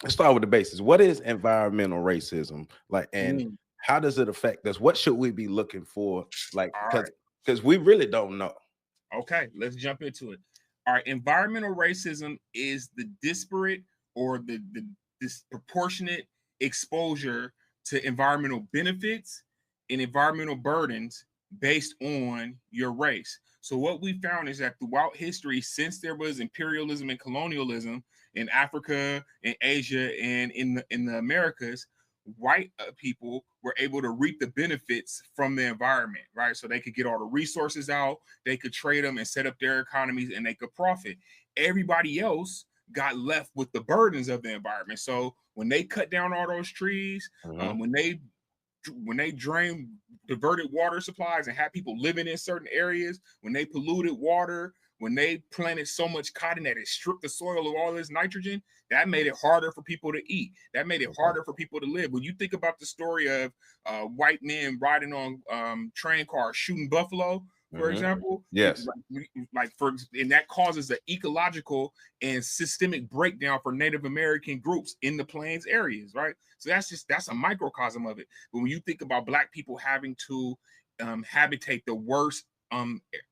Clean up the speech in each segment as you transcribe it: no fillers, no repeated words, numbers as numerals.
let's start with the basics. What is environmental racism? Like, and Mm, how does it affect us? What should we be looking for? Like, all because right. we really don't know. Okay, let's jump into it. All right, environmental racism is the disparate or the disproportionate exposure to environmental benefits and environmental burdens based on your race. So what we found is that throughout history, since there was imperialism and colonialism in Africa, in Asia, and in the Americas, white people were able to reap the benefits from the environment, right? So they could get all the resources out, they could trade them and set up their economies, and they could profit. Everybody else got left with the burdens of the environment. So when they cut down all those trees, Hmm. when they drained diverted water supplies and had people living in certain areas, when they polluted water, when they planted so much cotton that it stripped the soil of all this nitrogen, that made it harder for people to eat. That made it Okay. harder for people to live. When you think about the story of white men riding on train cars shooting buffalo, for Hmm. example, Yes. and that causes an ecological and systemic breakdown for Native American groups in the plains areas, right? So that's a microcosm of it. But when you think about Black people having to habitate the worst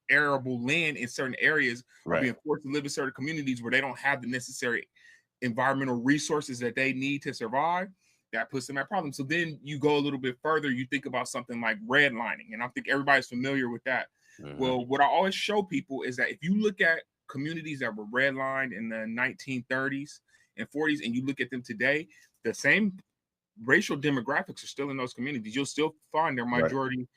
arable land in certain areas, or Right. being forced to live in certain communities where they don't have the necessary environmental resources that they need to survive, that puts them at problems. So then you go a little bit further, you think about something like redlining, and I think everybody's familiar with that. Hmm. Well, what I always show people is that if you look at communities that were redlined in the 1930s and 40s, and you look at them today, the same racial demographics are still in those communities. You'll still find their Right. majority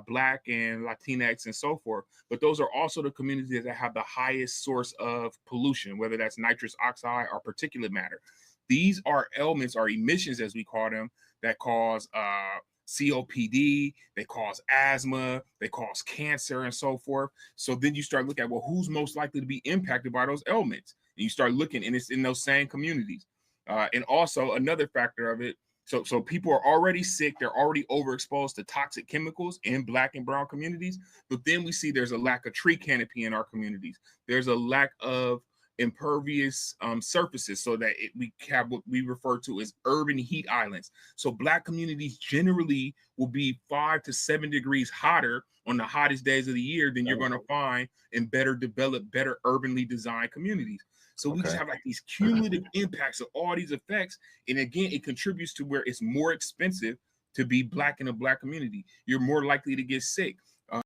Black and Latinx and so forth. But those are also the communities that have the highest source of pollution, whether that's nitrous oxide or particulate matter. These are elements or emissions, as we call them, that cause COPD, they cause asthma, they cause cancer, and so forth. So then you start looking at, well, who's most likely to be impacted by those elements? And you start looking, and it's in those same communities. And also another factor of it, so people are already sick, they're already overexposed to toxic chemicals in Black and brown communities. But then we see there's a lack of tree canopy in our communities. There's a lack of impervious surfaces, so that we have what we refer to as urban heat islands. So Black communities generally will be 5 to 7 degrees hotter on the hottest days of the year than you're going to find in better developed, better urbanly designed communities. So we just Okay. have like these cumulative impacts of all these effects. And again, it contributes to where it's more expensive to be Black in a Black community. You're more likely to get sick.